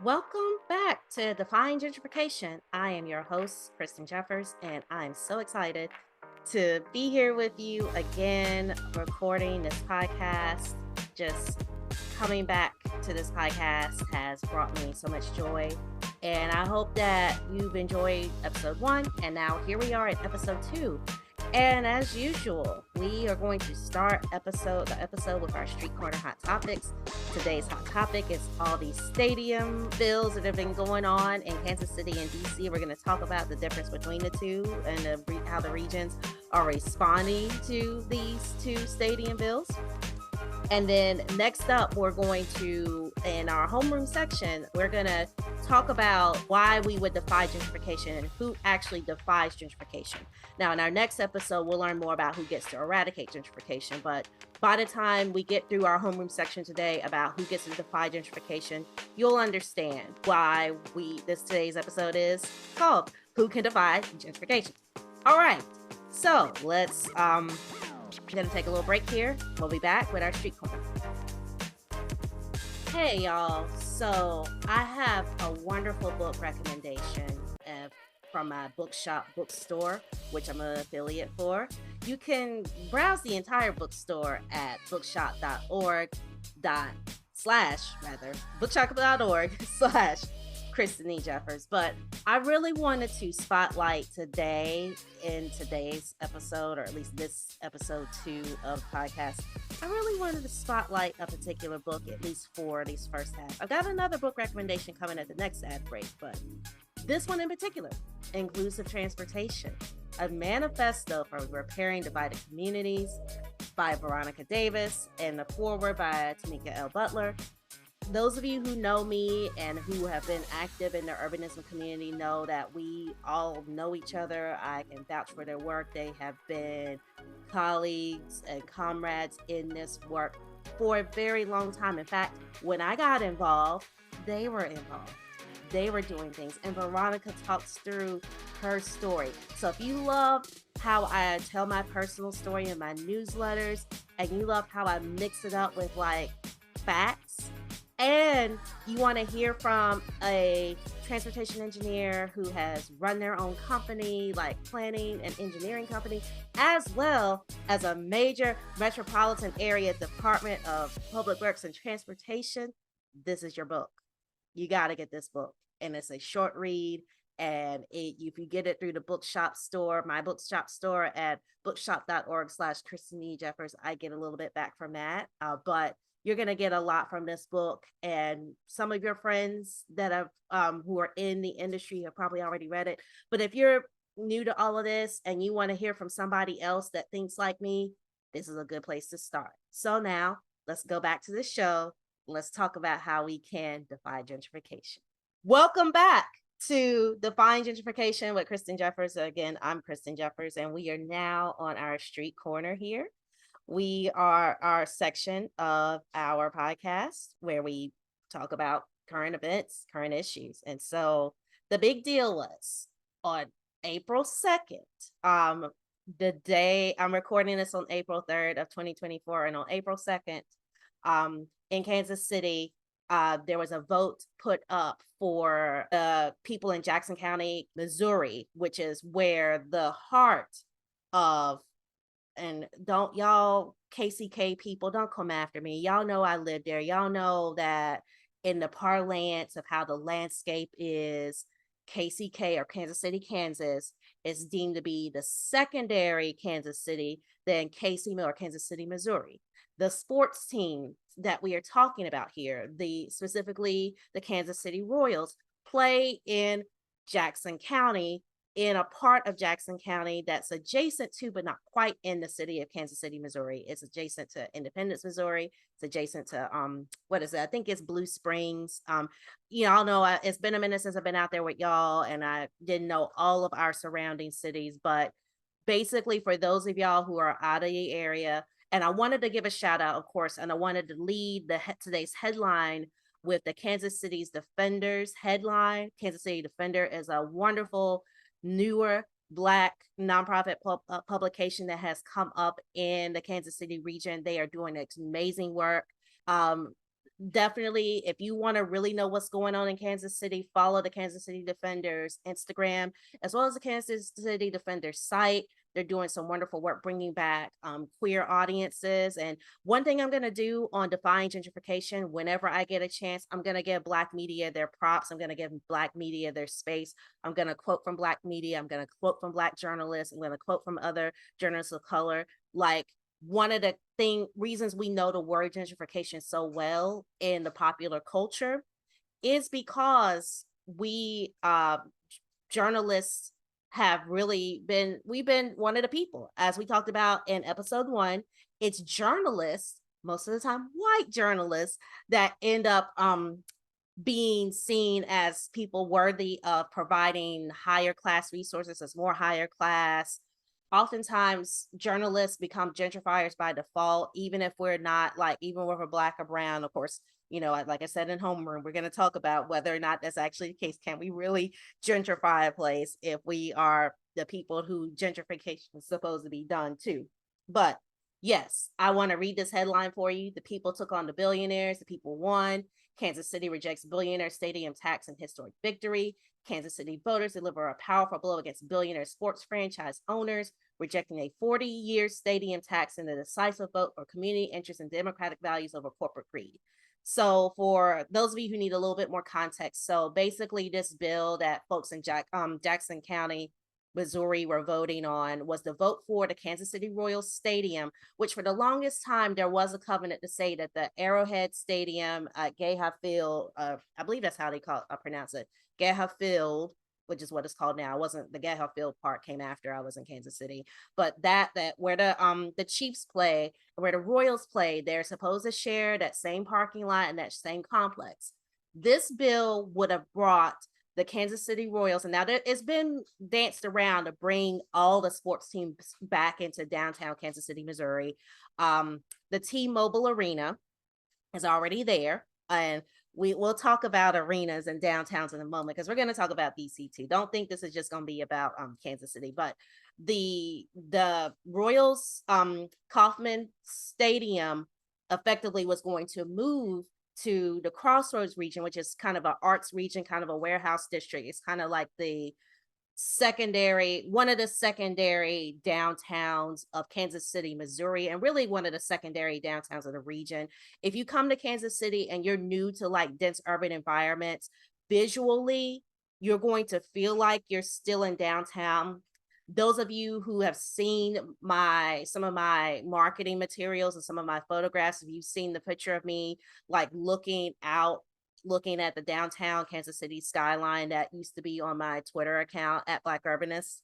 Welcome back to Defy Gentrification. I am your host, Kristen Jeffers, and I'm so excited to be here with you again, recording this podcast. Just coming back to this podcast has brought me so much joy. And I hope that you've enjoyed episode 1. And now here we are at episode 2. And as usual, we are going to start the episode with our street corner hot topics. Today's hot topic is all these stadium bills that have been going on in Kansas City and DC. We're going to talk about the difference between the two and how the regions are responding to these two stadium bills. And then next up, we're going to, in our homeroom section, we're going to talk about why we would defy gentrification and who actually defies gentrification. Now, in our next episode, we'll learn more about who gets to eradicate gentrification. But by the time we get through our homeroom section today about who gets to defy gentrification, you'll understand why today's episode is called Who Can Defy Gentrification. All right, so let's I'm gonna take a little break here. We'll be back with our street corner. Hey y'all, so I have a wonderful book recommendation from my bookstore, which I'm an affiliate for. You can browse the entire bookstore at bookshop.org/Kristen E. Jeffers. But I really wanted to spotlight today in today's episode, or at least this episode 2 of the podcast. I really wanted to spotlight a particular book, at least for these first half. I've got another book recommendation coming at the next ad break, but this one in particular, Inclusive Transportation, a manifesto for repairing divided communities by Veronica Davis, and the foreword by Tamika L. Butler. Those of you who know me and who have been active in the urbanism community know that we all know each other. I can vouch for their work. They have been colleagues and comrades in this work for a very long time. In fact, when I got involved, they were involved. They were doing things, and Veronica talks through her story. So if you love how I tell my personal story in my newsletters, and you love how I mix it up with like facts, and you want to hear from a transportation engineer who has run their own company, like planning and engineering company, as well as a major metropolitan area Department of Public Works and Transportation, this is your book. You got to get this book. And it's a short read. And if you get it through the bookshop store, my bookshop store at bookshop.org/Kristen E. Jeffers, I get a little bit back from that. But you're going to get a lot from this book, and some of your friends that have who are in the industry have probably already read it. But if you're new to all of this and you want to hear from somebody else that thinks like me, this is a good place to start. So now let's go back to the show. Let's talk about how we can defy gentrification. Welcome back to Defying Gentrification with Kristen Jeffers. Again, I'm Kristen Jeffers, and we are now on our street corner here. We are our section of our podcast where we talk about current events, current issues. And so the big deal was on April 2nd, the day I'm recording this on April 3rd of 2024. And on April 2nd, in Kansas City, there was a vote put up for the people in Jackson County, Missouri, which is where the heart of, and don't y'all KCK people, don't come after me. Y'all know I live there. Y'all know that in the parlance of how the landscape is, KCK, or Kansas City, Kansas, is deemed to be the secondary Kansas City than KC or Kansas City, Missouri. The sports team that we are talking about here, specifically the Kansas City Royals, play in Jackson County, in a part of Jackson County that's adjacent to, but not quite in the city of Kansas City, Missouri. It's adjacent to Independence, Missouri. It's adjacent to, what is it? I think it's Blue Springs. Y'all know it's been a minute since I've been out there with y'all, and I didn't know all of our surrounding cities, but basically for those of y'all who are out of the area, and I wanted to give a shout out, of course, and I wanted to lead today's headline with the Kansas City's Defenders headline. Kansas City Defender is a wonderful, newer Black nonprofit publication that has come up in the Kansas City region. They are doing amazing work. definitely, if you want to really know what's going on in Kansas City, follow the Kansas City Defenders Instagram, as well as the Kansas City Defenders site. They're doing some wonderful work bringing back queer audiences. And one thing I'm going to do on Defying Gentrification, whenever I get a chance, I'm going to give Black media their props. I'm going to give Black media their space. I'm going to quote from Black media. I'm going to quote from Black journalists. I'm going to quote from other journalists of color. Like, one of the reasons we know the word gentrification so well in the popular culture is because we journalists have really been, we've been one of the people, as we talked about in episode 1. It's journalists, most of the time white journalists, that end up being seen as people worthy of providing higher class resources, as more higher class. Oftentimes journalists become gentrifiers by default, even if we're not, like, even if we're Black or brown. Of course, you know, like I said in homeroom, we're going to talk about whether or not that's actually the case. Can we really gentrify a place if we are the people who gentrification is supposed to be done to? But yes, I want to read this headline for you. The people took on the billionaires. The people won. Kansas City rejects billionaire stadium tax and historic victory. Kansas City voters deliver a powerful blow against billionaire sports franchise owners, rejecting a 40-year stadium tax in a decisive vote for community interest and democratic values over corporate greed. So for those of you who need a little bit more context, so basically this bill that folks in Jackson County, Missouri were voting on was the vote for the Kansas City Royals Stadium, which for the longest time there was a covenant to say that the Arrowhead Stadium at Geha Field, I believe that's how they pronounce it, Geha Field, which is what it's called now. It wasn't, the Geha Field part came after I was in Kansas City, but that where the Chiefs play, where the Royals play, they're supposed to share that same parking lot and that same complex. This bill would have brought the Kansas City Royals, and now it's been danced around to bring all the sports teams back into downtown Kansas City, Missouri. The T-Mobile Arena is already there, and we'll talk about arenas and downtowns in a moment, because we're going to talk about DC too. Don't think this is just going to be about Kansas City, but the Royals Kauffman Stadium effectively was going to move to the Crossroads region, which is kind of an arts region, kind of a warehouse district. It's kind of like the one of the secondary downtowns of Kansas City, Missouri, and really one of the secondary downtowns of the region. If you come to Kansas City and you're new to like dense urban environments, visually, you're going to feel like you're still in downtown. Those of you who have seen some of my marketing materials and some of my photographs, if you've seen the picture of me like looking at the downtown Kansas City skyline that used to be on my Twitter account at Black Urbanist,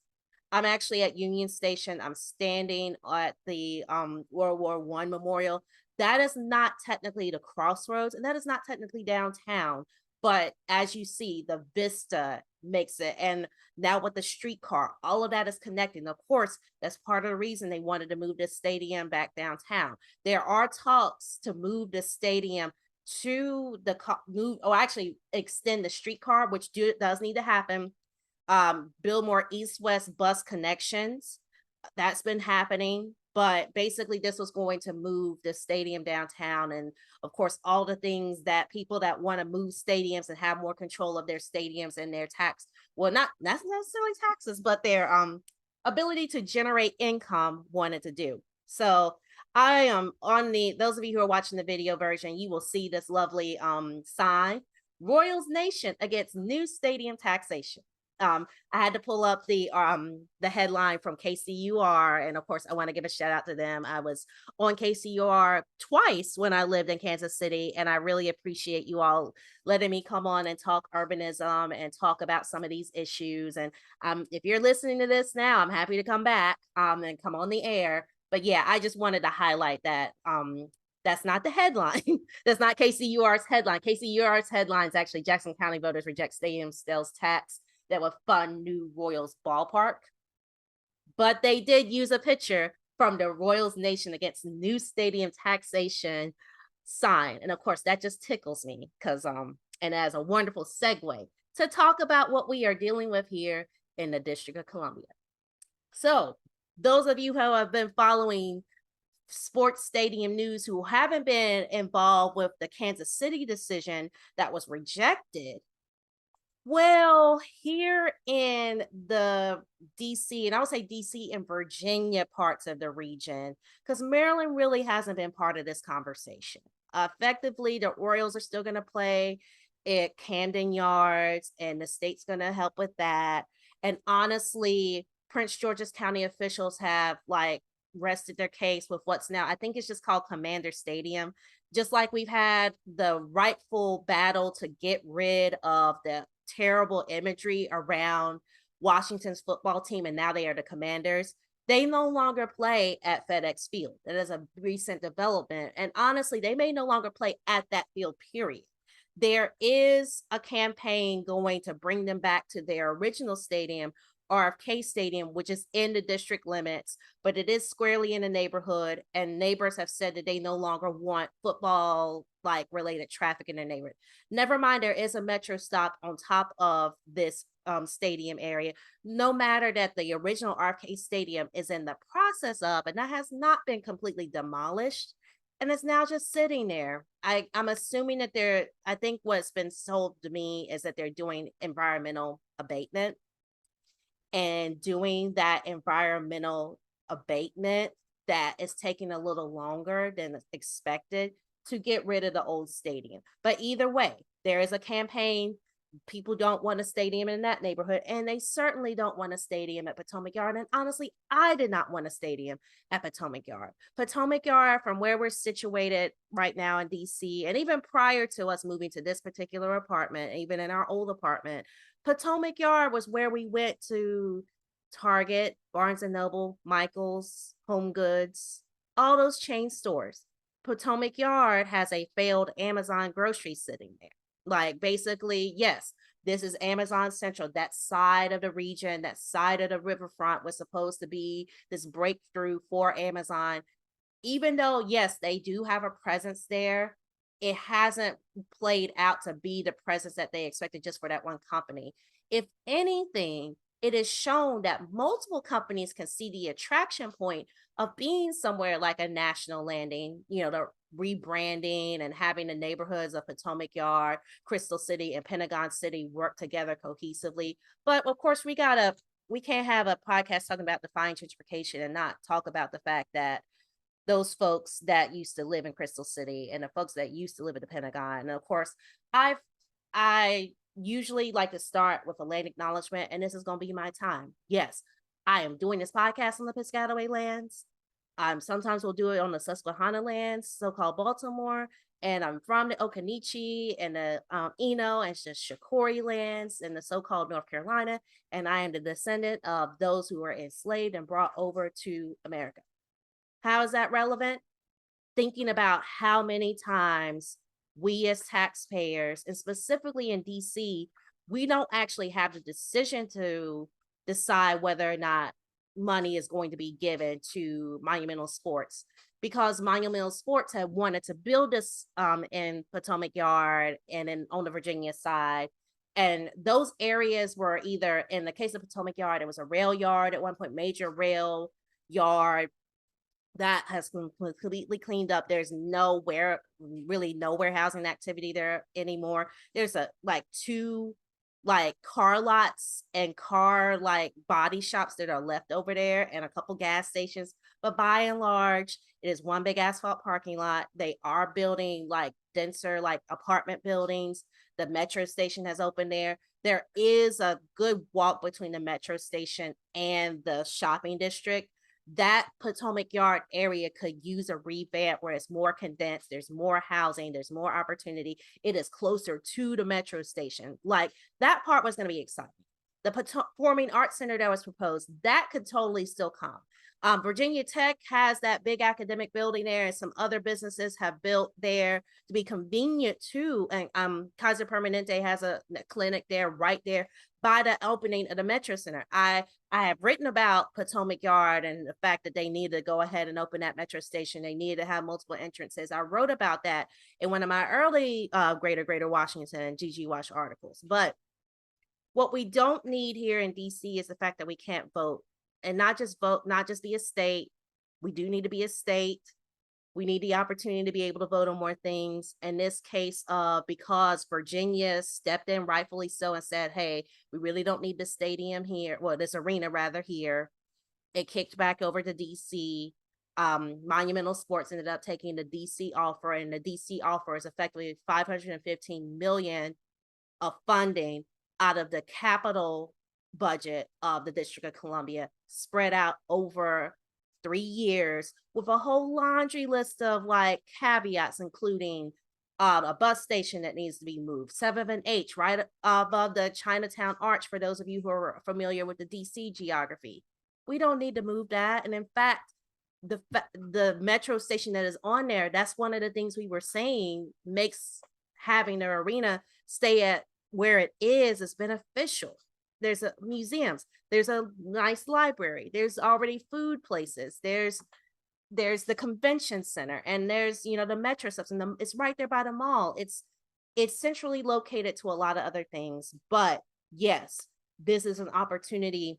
I'm actually at Union Station. I'm standing at the World War I Memorial. That is not technically the Crossroads, and that is not technically downtown. But as you see, the vista makes it. And now with the streetcar, all of that is connecting. Of course, that's part of the reason they wanted to move this stadium back downtown. There are talks to move the stadium to actually extend the streetcar, which does need to happen. Build more east-west bus connections. That's been happening. But basically, this was going to move the stadium downtown. And of course, all the things that people that want to move stadiums and have more control of their stadiums and their not necessarily taxes, but their ability to generate income wanted to do. So I am on those of you who are watching the video version, you will see this lovely sign, Royals Nation against new stadium taxation. I had to pull up the headline from KCUR, and of course I want to give a shout out to them. I was on KCUR twice when I lived in Kansas City, and I really appreciate you all letting me come on and talk urbanism and talk about some of these issues. And if you're listening to this now, I'm happy to come back and come on the air. But yeah, I just wanted to highlight that that's not the headline. That's not KCUR's headline. KCUR's headline is actually Jackson County voters reject stadium sales tax that would fund new Royals ballpark. But they did use a picture from the Royals Nation against new stadium taxation sign. And of course, that just tickles me because and as a wonderful segue to talk about what we are dealing with here in the District of Columbia. So those of you who have been following sports stadium news who haven't been involved with the Kansas City decision that was rejected. Well, here in the DC, and I would say DC and Virginia parts of the region, because Maryland really hasn't been part of this conversation. Effectively, the Orioles are still going to play at Camden Yards, and the state's going to help with that. And honestly, Prince George's County officials have like rested their case with what's now, I think it's just called Commander Stadium. Just like we've had the rightful battle to get rid of the terrible imagery around Washington's football team, and now they are the Commanders. They no longer play at FedEx Field. That is a recent development. And honestly, they may no longer play at that field, period. There is a campaign going to bring them back to their original stadium, RFK Stadium, which is in the district limits, but it is squarely in the neighborhood. And neighbors have said that they no longer want football like related traffic in their neighborhood. Never mind, there is a metro stop on top of this stadium area. No matter that the original RFK Stadium is in the process of, and that has not been completely demolished, and it's now just sitting there. I'm assuming that I think what's been told to me is that they're doing environmental abatement, and doing that environmental abatement that is taking a little longer than expected to get rid of the old stadium. But either way, there is a campaign. People don't want a stadium in that neighborhood, and they certainly don't want a stadium at Potomac Yard. And honestly, I did not want a stadium at Potomac Yard. Potomac Yard, from where we're situated right now in DC, and even prior to us moving to this particular apartment, even in our old apartment, Potomac Yard was where we went to Target, Barnes and Noble, Michael's, Home Goods, all those chain stores. Potomac Yard has a failed Amazon grocery sitting there. Like, basically, yes, this is Amazon Central. That side of the region, that side of the riverfront was supposed to be this breakthrough for Amazon. Even though, yes, they do have a presence there, it hasn't played out to be the presence that they expected just for that one company. If anything, it is shown that multiple companies can see the attraction point of being somewhere like a National Landing, the rebranding and having the neighborhoods of Potomac Yard, Crystal City, and Pentagon City work together cohesively. But of course, we can't have a podcast talking about defying gentrification and not talk about the fact that those folks that used to live in Crystal City and the folks that used to live at the Pentagon. And of course, I usually like to start with a land acknowledgement, and this is going to be my time. Yes, I am doing this podcast on the Piscataway lands. Sometimes we'll do it on the Susquehanna lands, so-called Baltimore, and I'm from the Occoneechee and the Eno and the Shakori lands and the so-called North Carolina, and I am the descendant of those who were enslaved and brought over to America. How is that relevant? Thinking about how many times we as taxpayers, and specifically in DC, we don't actually have the decision to decide whether or not money is going to be given to Monumental Sports, because Monumental Sports had wanted to build this in Potomac Yard and on the Virginia side. And those areas were either, in the case of Potomac Yard, it was a rail yard at one point, major rail yard that has been completely cleaned up. There's no warehousing activity there anymore. There's two car lots and car body shops that are left over there, and a couple gas stations. But by and large, it is one big asphalt parking lot. They are building denser apartment buildings. The metro station has opened there. There is a good walk between the metro station and the shopping district. That Potomac Yard area could use a revamp where it's more condensed, there's more housing, there's more opportunity. It is closer to the metro station. That part was going to be exciting. The Performing Arts Center that was proposed, that could totally still come. Virginia Tech has that big academic building there, and some other businesses have built there to be convenient too. And Kaiser Permanente has a clinic there, right there by the opening of the Metro Center. I have written about Potomac Yard and the fact that they need to go ahead and open that metro station. They need to have multiple entrances. I wrote about that in one of my early Greater Washington GG Wash articles. But what we don't need here in DC is the fact that we can't vote, and not just vote, not just be a state. We do need to be a state. We need the opportunity to be able to vote on more things. In this case, because Virginia stepped in rightfully so and said, hey, we really don't need this stadium here. Well, this arena rather here. It kicked back over to DC. Monumental Sports ended up taking the DC offer, and the DC offer is effectively 515 million of funding out of the capital budget of the District of Columbia, spread out over 3 years with a whole laundry list of like caveats, including a bus station that needs to be moved, 7th and H, right above the Chinatown Arch, for those of you who are familiar with the DC geography. We don't need to move that. And in fact, the metro station that is on there, that's one of the things we were saying makes having the arena stay at where it is beneficial. There's a museums, there's a nice library, there's already food places, there's the convention center, and there's the metro stuff, and it's right there by the mall. It's centrally located to a lot of other things, but yes, this is an opportunity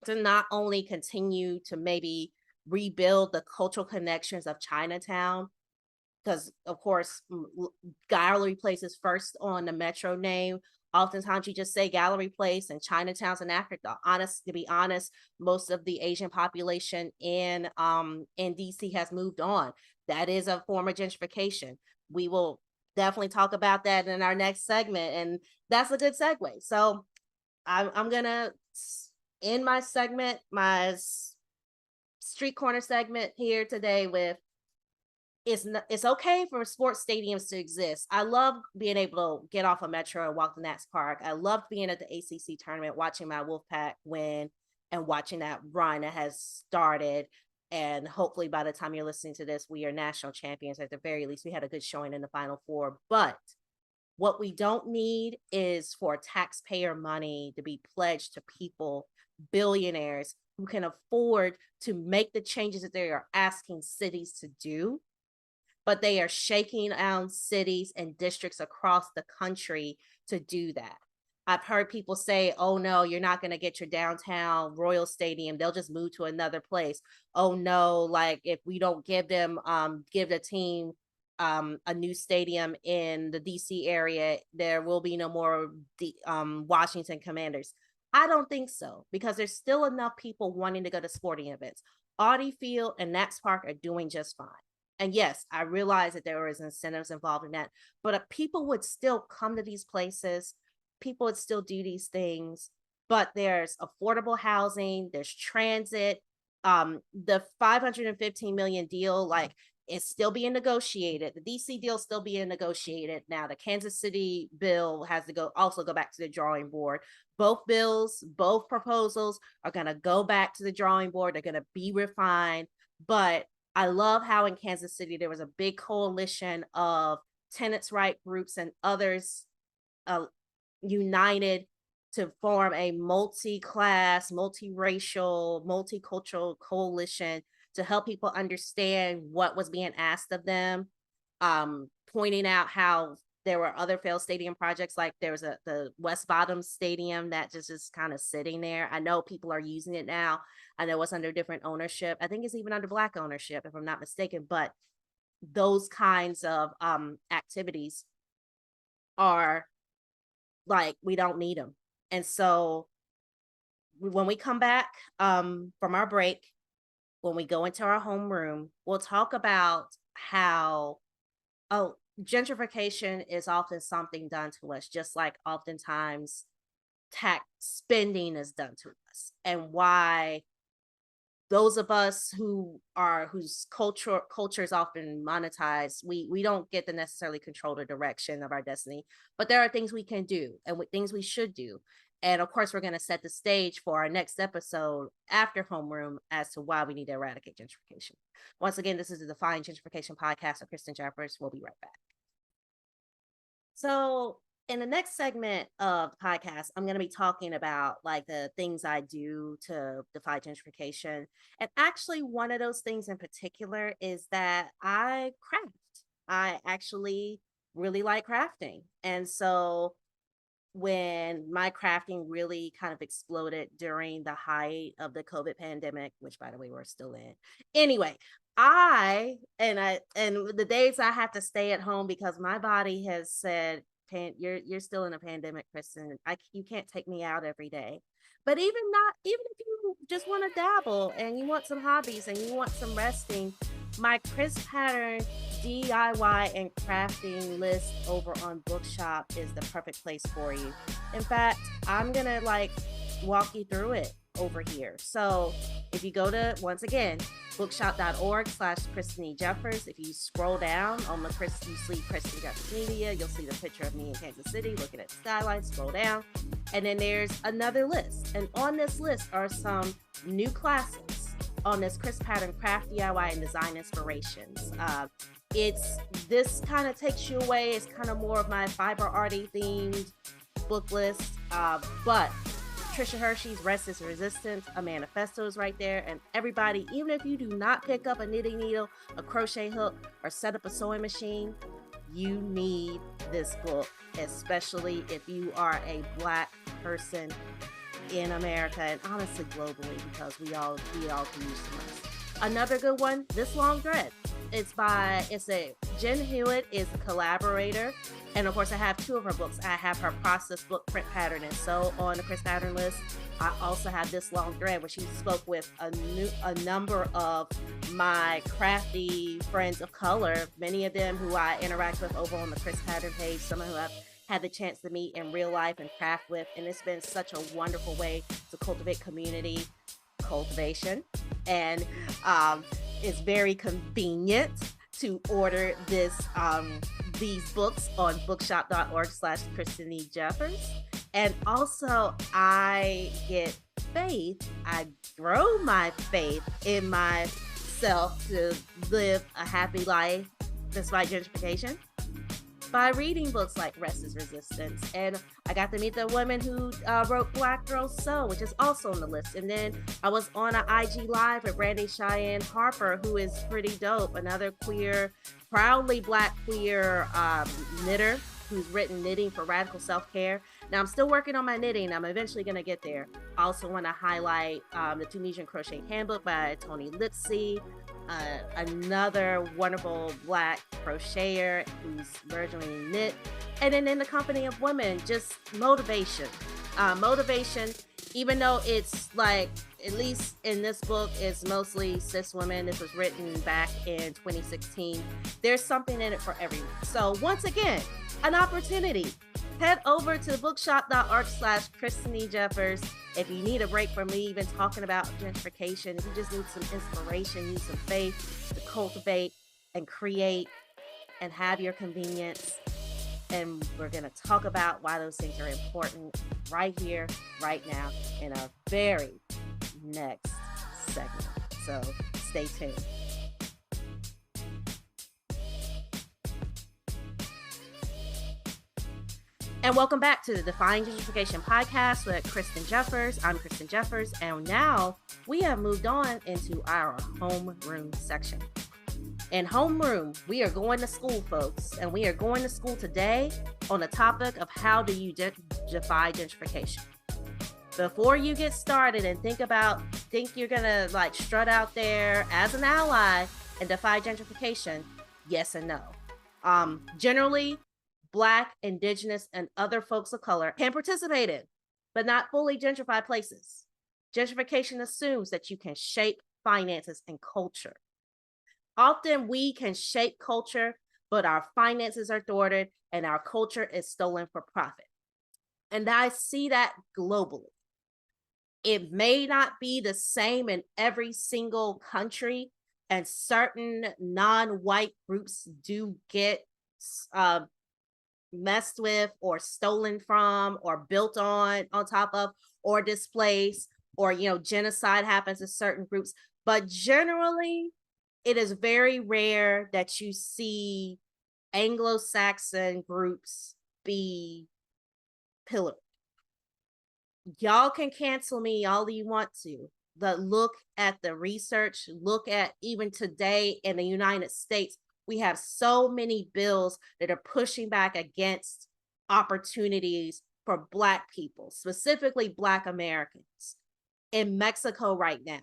to not only continue to maybe rebuild the cultural connections of Chinatown, because of course Gallery Place is first on the metro name. Oftentimes you just say Gallery Place and Chinatown's an afterthought. To be honest, most of the Asian population in DC has moved on. That is a form of gentrification. We will definitely talk about that in our next segment, and that's a good segue. So I'm gonna end my segment, my street corner segment here today with it's okay for sports stadiums to exist. I love being able to get off a metro and walk to Nats Park. I loved being at the ACC tournament, watching my Wolfpack win and watching that run that has started. And hopefully by the time you're listening to this, we are national champions. At the very least, we had a good showing in the Final Four. But what we don't need is for taxpayer money to be pledged to people, billionaires who can afford to make the changes that they are asking cities to do, but they are shaking down cities and districts across the country to do that. I've heard people say, oh no, you're not going to get your downtown Royal Stadium. They'll just move to another place. Oh no, like if we don't give the team a new stadium in the DC area, there will be no more Washington Commanders. I don't think so, because there's still enough people wanting to go to sporting events. Audi Field and Nats Park are doing just fine. And yes, I realize that there was incentives involved in that, but people would still come to these places. People would still do these things, but there's affordable housing, there's transit. The 515 million deal, like, it's still being negotiated. The DC deal is still being negotiated. Now the Kansas City bill has to go back to the drawing board. Both bills, both proposals are going to go back to the drawing board. They're going to be refined, but I love how in Kansas City there was a big coalition of tenants' right groups and others united to form a multi-class, multiracial, multicultural coalition to help people understand what was being asked of them, pointing out how there were other failed stadium projects, like there was the West Bottom Stadium that just is kind of sitting there. I know people are using it now. I know it's under different ownership. I think it's even under Black ownership, if I'm not mistaken. But those kinds of activities are like, we don't need them. And so when we come back from our break, when we go into our homeroom, we'll talk about how, gentrification is often something done to us, just like oftentimes tax spending is done to us, and why those of us whose culture is often monetized, we don't get to necessarily control the direction of our destiny, but there are things we can do and things we should do. And of course, we're going to set the stage for our next episode after homeroom as to why we need to eradicate gentrification. Once again, this is the Defy Gentrification podcast of Kristen Jeffers. We'll be right back. So in the next segment of the podcast, I'm going to be talking about like the things I do to defy gentrification. And actually, one of those things in particular is that I craft. I actually really like crafting. And so when my crafting really kind of exploded during the height of the COVID pandemic, which by the way, we're still in. Anyway, and the days I have to stay at home because my body has said, you're still in a pandemic, Kristen. You can't take me out every day. But even if you just want to dabble and you want some hobbies and you want some resting, my crisp pattern DIY and crafting list over on Bookshop is the perfect place for you. In fact, I'm gonna walk you through it over here. So if you go to, once again, bookshop.org/Kristen E. Jeffers, if you scroll down on the Kristen, you see Kristen Jeffers Media, you'll see the picture of me in Kansas City looking at the skyline, scroll down, and then there's another list. And on this list are some new classes on this crisp pattern craft DIY and design inspirations. This kind of takes you away. It's kind of more of my fiber arty themed book list. But Trisha Hershey's Rest is Resistance, a manifesto is right there. And everybody, even if you do not pick up a knitting needle, a crochet hook, or set up a sewing machine, you need this book, especially if you are a Black person in America and honestly globally, because we all can use some rest. Another good one, This Long Thread. Jen Hewitt is a collaborator, and of course I have two of her books. I have her process book, Print Pattern and Sew, on the Chris Pattern list. I also have This Long Thread, where she spoke with a number of my crafty friends of color, many of them who I interact with over on the Chris Pattern page, some who I've had the chance to meet in real life and craft with, and it's been such a wonderful way to cultivate community cultivation, and it's very convenient to order these books on bookshop.org/Kristen E. Jeffers. And also I get faith, I grow my faith in myself to live a happy life despite gentrification by reading books like Rest is Resistance. And I got to meet the woman who wrote Black Girls Sew, which is also on the list. And then I was on an IG Live with Brandy Cheyenne Harper, who is pretty dope, another queer, proudly Black queer knitter who's written Knitting for Radical Self-Care. Now, I'm still working on my knitting. I'm eventually going to get there. I also want to highlight the Tunisian Crochet Handbook by Toni Lipsy, another wonderful Black crocheter who's virtually knit. And then In the Company of Women, just motivation. Motivation, even though it's at least in this book, it's mostly cis women. This was written back in 2016. There's something in it for everyone. So once again, an opportunity. Head over to bookshop.org/Kristen E. Jeffers. If you need a break from me even talking about gentrification, if you just need some inspiration, need some faith to cultivate and create and have your convenience. And we're going to talk about why those things are important right here, right now, in our very next segment. So stay tuned. And welcome back to the Defy Gentrification podcast with Kristen Jeffers. I'm Kristen Jeffers, and now we have moved on into our homeroom section. In homeroom, we are going to school, folks, and we are going to school today on the topic of how do you defy gentrification. Before you get started and think you're gonna strut out there as an ally and defy gentrification, yes and no. Generally, Black, indigenous, and other folks of color can participate in, but not fully gentrified places. Gentrification assumes that you can shape finances and culture. Often we can shape culture, but our finances are thwarted and our culture is stolen for profit. And I see that globally. It may not be the same in every single country, and certain non-white groups do get messed with or stolen from or built on top of or displaced, or genocide happens to certain groups. But generally, it is very rare that you see Anglo-Saxon groups be pillared. Y'all can cancel me all you want to, but look at the research, look at even today in the United States, we have so many bills that are pushing back against opportunities for Black people, specifically Black Americans in Mexico right now.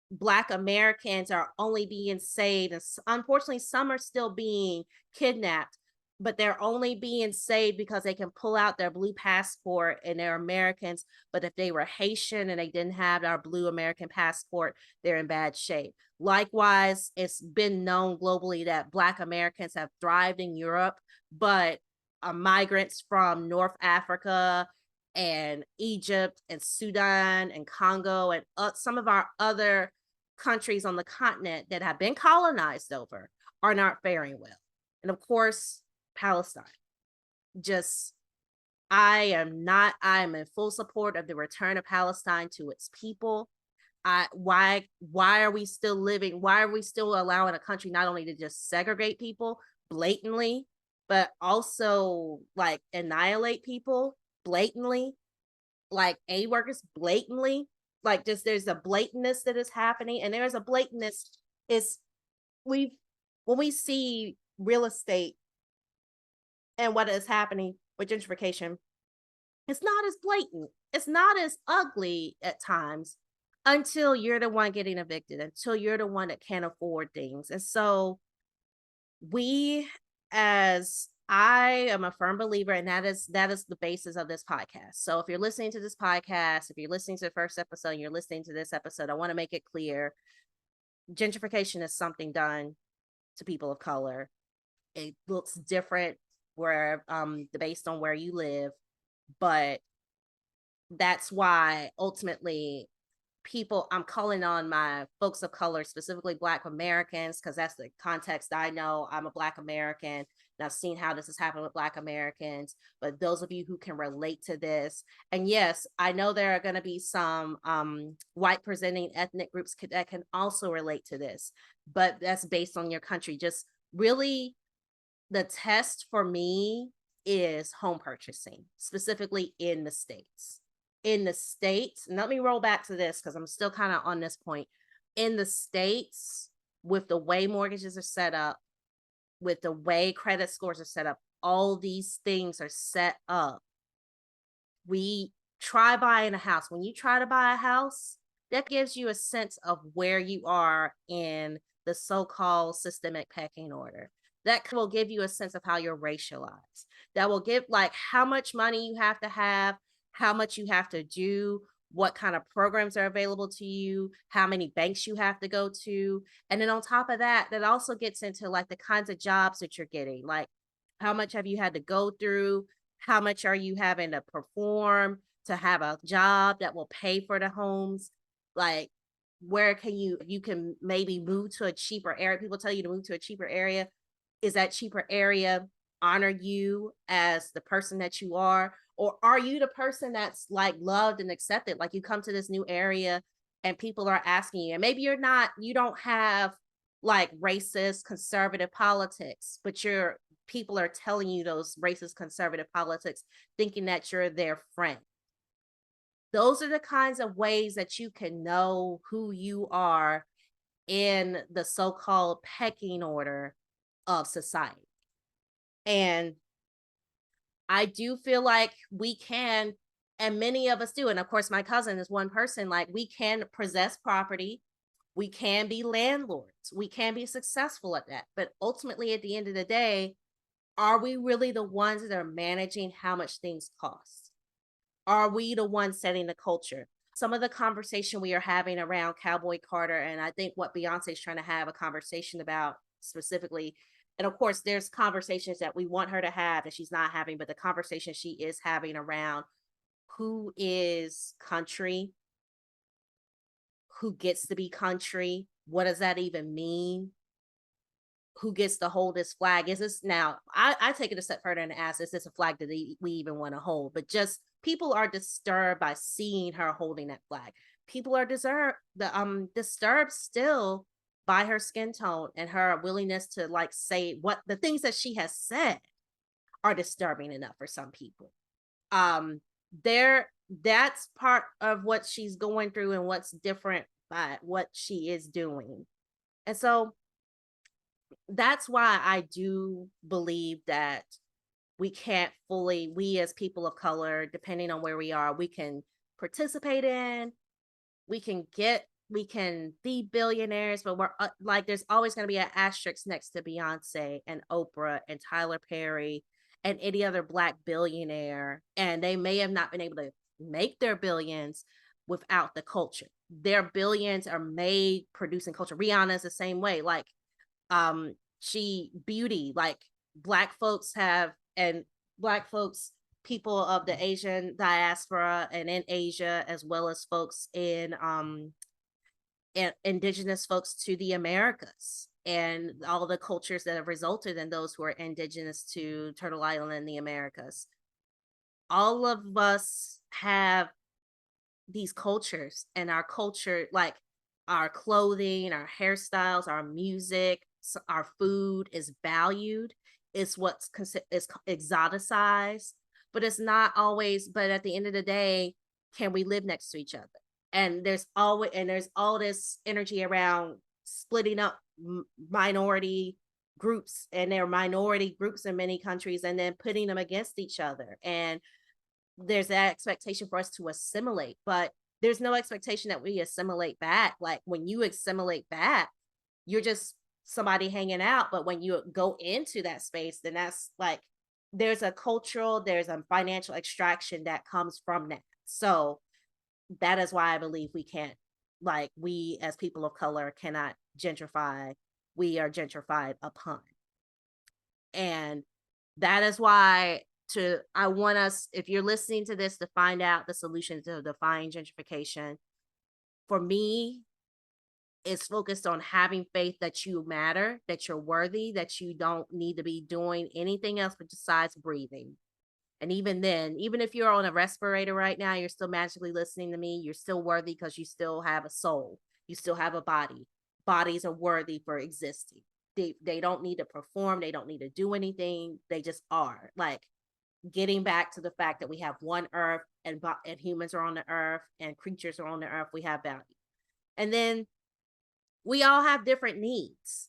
Black Americans are only being saved, and unfortunately, some are still being kidnapped, but they're only being saved because they can pull out their blue passport and they're Americans. But if they were Haitian and they didn't have our blue American passport, they're in bad shape. Likewise, it's been known globally that Black Americans have thrived in Europe, but migrants from North Africa and Egypt and Sudan and Congo and some of our other countries on the continent that have been colonized over are not faring well. And of course, Palestine. Just, I am in full support of the return of Palestine to its people. Why are we still living? Why are we still allowing a country not only to just segregate people blatantly, but also like annihilate people blatantly, like aid workers blatantly? Like, just there's a blatantness that is happening, and there's a blatantness is when we see real estate and what is happening with gentrification, it's not as blatant, it's not as ugly at times until you're the one getting evicted, until you're the one that can't afford things. And so I am a firm believer, and that is the basis of this podcast. So if you're listening to this podcast, if you're listening to the first episode, and you're listening to this episode, I want to make it clear, gentrification is something done to people of color. It looks different where based on where you live, but that's why ultimately I'm calling on my folks of color, specifically Black Americans, because that's the context I know. I'm a Black American, and I've seen how this has happened with Black Americans. But those of you who can relate to this, and yes, I know there are going to be some white presenting ethnic groups that can also relate to this, but that's based on your country. Just really, the test for me is home purchasing, specifically in the States. In the States, and let me roll back to this because I'm still kind of on this point. In the States, with the way mortgages are set up, with the way credit scores are set up, all these things are set up. We try buying a house. When you try to buy a house, that gives you a sense of where you are in the so-called systemic pecking order. That will give you a sense of how you're racialized. That will give like how much money you have to have, how much you have to do, what kind of programs are available to you, how many banks you have to go to. And then on top of that, that also gets into like the kinds of jobs that you're getting. Like, how much have you had to go through? How much are you having to perform to have a job that will pay for the homes? Like, where can you can maybe move to a cheaper area. People tell you to move to a cheaper area. Is that cheaper area honor you as the person that you are? Or are you the person that's like loved and accepted? Like, you come to this new area and people are asking you, and maybe you don't have like racist conservative politics, but people are telling you those racist conservative politics, thinking that you're their friend. Those are the kinds of ways that you can know who you are in the so-called pecking order of society. And I do feel like we can, and many of us do. And of course, my cousin is one person, like, we can possess property. We can be landlords. We can be successful at that. But ultimately, at the end of the day, are we really the ones that are managing how much things cost? Are we the ones setting the culture? Some of the conversation we are having around Cowboy Carter, and I think what Beyonce is trying to have a conversation about specifically, and of course, there's conversations that we want her to have that she's not having, but the conversation she is having around who is country, who gets to be country, what does that even mean? Who gets to hold this flag? Is this now? I take it a step further and ask: is this a flag that we even want to hold? But just people are disturbed by seeing her holding that flag. People are disturbed still by her skin tone and her willingness to like say what the things that she has said are disturbing enough for some people. That's part of what she's going through and what's different by what she is doing. And so that's why I do believe that we can't fully, we as people of color, depending on where we are, we can participate in, we can be billionaires, but we're like, there's always going to be an asterisk next to Beyonce and Oprah and Tyler Perry and any other black billionaire. And they may have not been able to make their billions without the culture. Their billions are made producing culture. Rihanna's the same way. Like, she beauty, like black folks have, and black folks, people of the Asian diaspora and in Asia, as well as folks in indigenous folks to the Americas and all the cultures that have resulted in those who are indigenous to Turtle Island and the Americas. All of us have these cultures, and our culture, like our clothing, our hairstyles, our music, our food is valued. It's what's is exoticized, but it's not always. But at the end of the day, can we live next to each other? And there's all this energy around splitting up minority groups, and there are minority groups in many countries, and then putting them against each other. And there's that expectation for us to assimilate, but there's no expectation that we assimilate back. Like, when you assimilate back, you're just somebody hanging out. But when you go into that space, then that's like, there's a cultural, there's a financial extraction that comes from that. So that is why I believe we can't, like, we as people of color cannot gentrify. We are gentrified upon. And that is why I want us, if you're listening to this, to find out the solution to defying gentrification. For me, it's focused on having faith that you matter, that you're worthy, that you don't need to be doing anything else but besides breathing. And even then, even if you're on a respirator right now, you're still magically listening to me. You're still worthy because you still have a soul. You still have a body. Bodies are worthy for existing. They don't need to perform. They don't need to do anything. They just are. Like, getting back to the fact that we have one earth, and humans are on the earth, and creatures are on the earth, we have value. And then we all have different needs.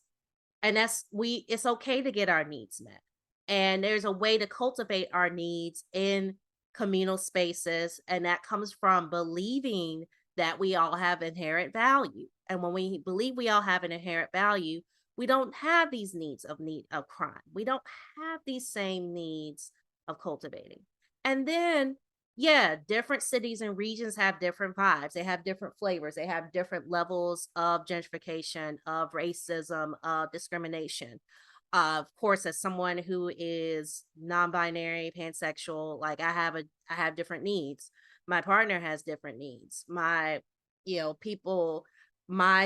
And it's okay to get our needs met. And there's a way to cultivate our needs in communal spaces. And that comes from believing that we all have inherent value. And when we believe we all have an inherent value, we don't have these needs of crime. We don't have these same needs of cultivating. And then, yeah, different cities and regions have different vibes. They have different flavors. They have different levels of gentrification, of racism, of discrimination. Of course, as someone who is non-binary, pansexual, like, I have different needs. My partner has different needs. My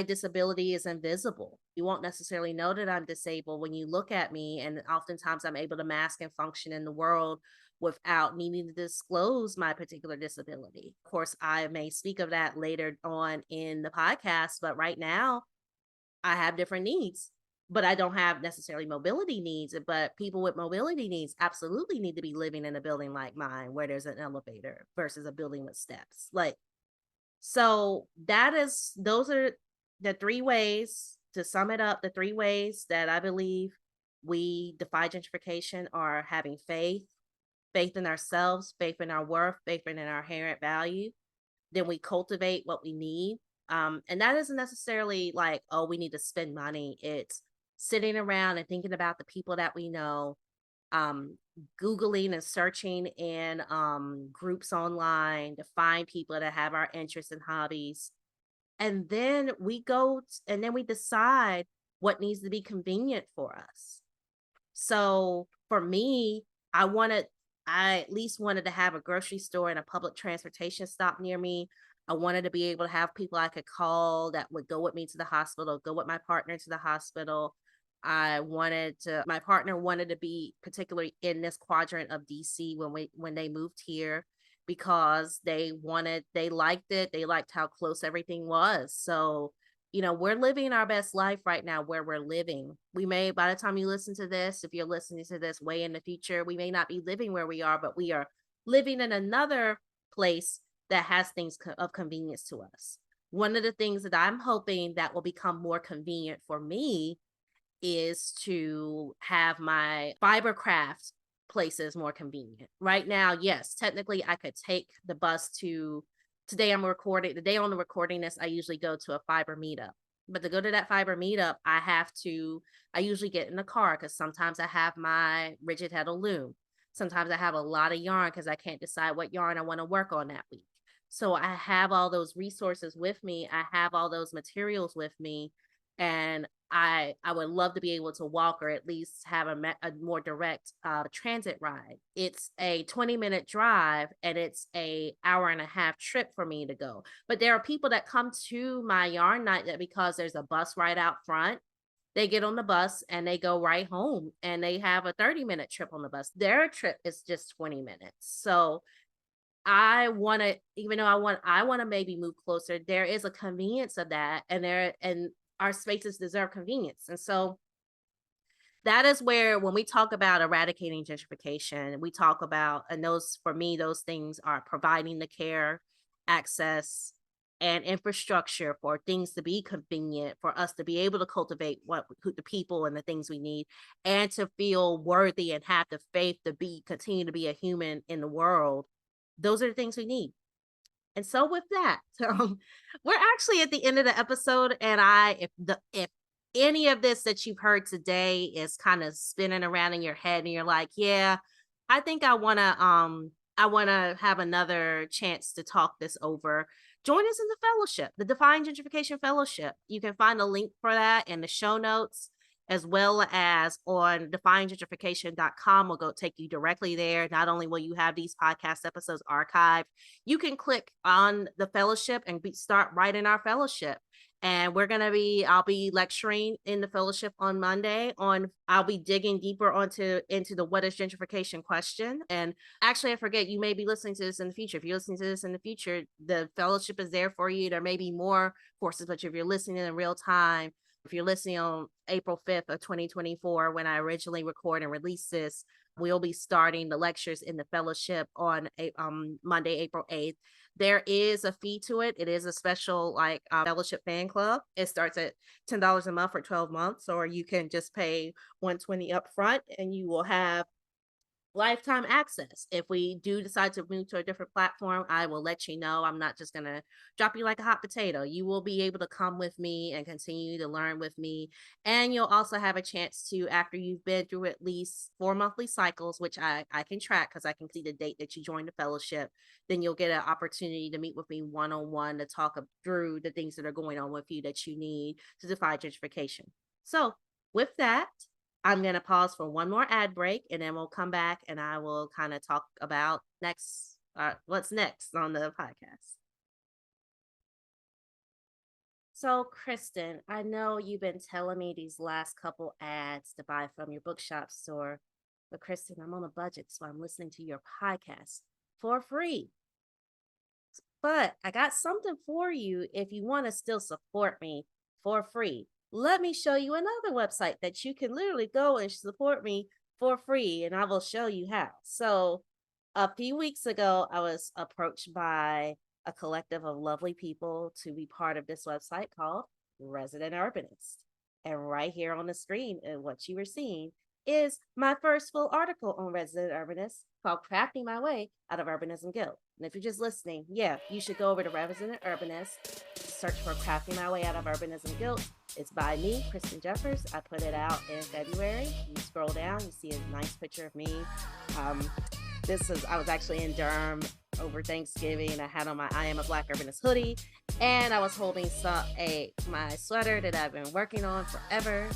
disability is invisible. You won't necessarily know that I'm disabled when you look at me, and oftentimes I'm able to mask and function in the world without needing to disclose my particular disability. Of course, I may speak of that later on in the podcast, but right now I have different needs, but I don't have necessarily mobility needs. But people with mobility needs absolutely need to be living in a building like mine, where there's an elevator versus a building with steps. Like, so those are the three ways, to sum it up, the three ways that I believe we defy gentrification are having faith in ourselves, faith in our worth, faith in our inherent value. Then we cultivate what we need. And that isn't necessarily like, oh, we need to spend money. It's sitting around and thinking about the people that we know, Googling and searching in groups online to find people that have our interests and hobbies. And then we decide what needs to be convenient for us. So for me, I at least wanted to have a grocery store and a public transportation stop near me. I wanted to be able to have people I could call that would go with me to the hospital, go with my partner to the hospital. My partner wanted to be particularly in this quadrant of DC when they moved here, because they liked it. They liked how close everything was. So, we're living our best life right now where we're living. By the time you listen to this, if you're listening to this way in the future, we may not be living where we are, but we are living in another place that has things of convenience to us. One of the things that I'm hoping that will become more convenient for me is to have my fiber crafts places more convenient. Right now, yes, technically I could take the bus to, today I'm recording, the day on the recording this, I usually go to a fiber meetup. But to go to that fiber meetup, I usually get in the car because sometimes I have my rigid heddle loom. Sometimes I have a lot of yarn because I can't decide what yarn I want to work on that week. So I have all those resources with me. I have all those materials with me. And I would love to be able to walk or at least have a more direct transit ride. It's a 20-minute drive and it's a hour and a half trip for me to go. But there are people that come to my yarn night that because there's a bus right out front, they get on the bus and they go right home and they have a 30-minute trip on the bus. Their trip is just 20 minutes. So I want to, even though I want to maybe move closer, there is a convenience of that, and our spaces deserve convenience. And so that is where, when we talk about eradicating gentrification, we talk about, and those, for me, those things are providing the care, access, and infrastructure for things to be convenient, for us to be able to cultivate the people and the things we need, and to feel worthy and have the faith to continue to be a human in the world. Those are the things we need. And so with that, we're actually at the end of the episode. And if any of this that you've heard today is kind of spinning around in your head and you're like, yeah, I think I want to have another chance to talk this over, join us in the fellowship, the Defy Gentrification Fellowship. You can find a link for that in the show notes, as well as on defygentrification.com. We'll go take you directly there. Not only will you have these podcast episodes archived, you can click on the fellowship and start right in our fellowship. And I'll be lecturing in the fellowship on Monday I'll be digging deeper into the what is gentrification question. And actually, I forget, you may be listening to this in the future. If you're listening to this in the future, the fellowship is there for you. There may be more courses, but if you're listening in real time, if you're listening on April 5th of 2024, when I originally record and release this, we'll be starting the lectures in the fellowship on Monday, April 8th. There is a fee to it. It is a special fellowship fan club. It starts at $10 a month for 12 months, or you can just pay $120 up front and you will have lifetime access. If we do decide to move to a different platform, I will let you know. I'm not just going to drop you like a hot potato. You will be able to come with me and continue to learn with me. And you'll also have a chance to, after you've been through at least 4 monthly cycles, which I can track because I can see the date that you joined the fellowship, then you'll get an opportunity to meet with me one-on-one to talk through the things that are going on with you that you need to defy gentrification. So with that, I'm going to pause for one more ad break, and then we'll come back and I will kind of talk about what's next on the podcast. So, Kristen, I know you've been telling me these last couple ads to buy from your bookshop store, but Kristen, I'm on a budget, so I'm listening to your podcast for free. But I got something for you if you want to still support me for free. Let me show you another website that you can literally go and support me for free, and I will show you how. So a few weeks ago, I was approached by a collective of lovely people to be part of this website called Resident Urbanist. And right here on the screen, and what you were seeing, is my first full article on Resident Urbanist called Crafting My Way Out of Urbanism Guilt. And if you're just listening, yeah, you should go over to Resident Urbanist, search for Crafting My Way Out of Urbanism Guilt. It's by me, Kristen Jeffers. I put it out in February. You scroll down, you see a nice picture of me. I was actually in Durham over Thanksgiving, and I had on my I Am a Black Urbanist hoodie, and I was holding my sweater that I've been working on forever.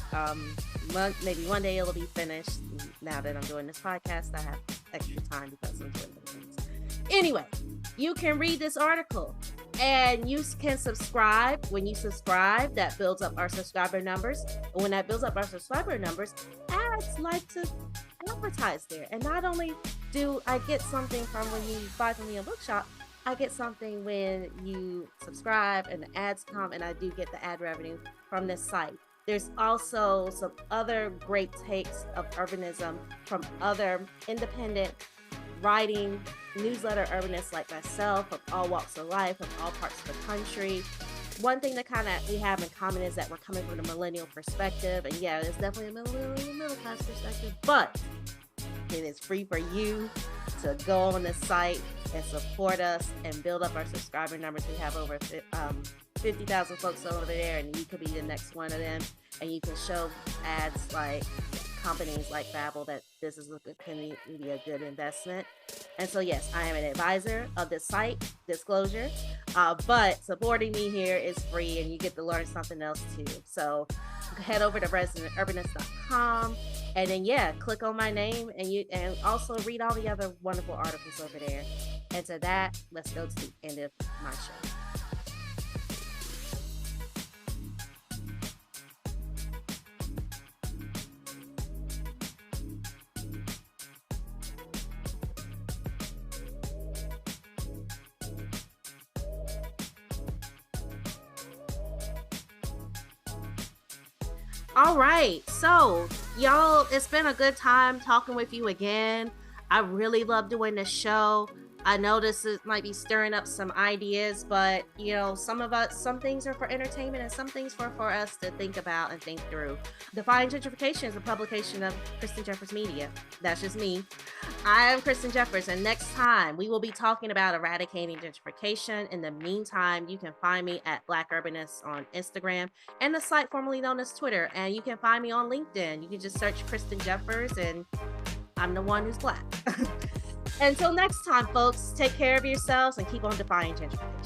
Maybe one day it'll be finished. Now that I'm doing this podcast, I have extra time because I'm doing things. Anyway, you can read this article and you can subscribe. When you subscribe, that builds up our subscriber numbers. And when that builds up our subscriber numbers, ads like to advertise there. And not only do I get something from when you buy from me a bookshop, I get something when you subscribe and the ads come, and I do get the ad revenue from this site. There's also some other great takes of urbanism from other independent writing newsletter urbanists like myself, from all walks of life, from all parts of the country. One thing that we have in common is that we're coming from the millennial perspective, and yeah, there's definitely a middle class perspective, but It is free for you to go on the site and support us and build up our subscriber numbers. We have over 50,000 folks over there, and you could be the next one of them. And you can show ads like companies like Babbel that this is can be a good investment. And so, yes, I am an advisor of this site, disclosure, but supporting me here is free, and you get to learn something else too. So head over to residenturbanist.com, and then click on my name, and also read all the other wonderful articles over there. And to that, let's go to the end of my show. All right, so y'all, it's been a good time talking with you again. I really love doing this show. I know might be stirring up some ideas, but some things are for entertainment and some things for us to think about and think through. Defy Gentrification is a publication of Kristen Jeffers Media. That's just me. I am Kristen Jeffers, and next time we will be talking about eradicating gentrification. In the meantime, you can find me at Black Urbanist on Instagram and the site formerly known as Twitter, and you can find me on LinkedIn. You can just search Kristen Jeffers, and I'm the one who's Black. Until next time, folks, take care of yourselves and keep on defying gentrification.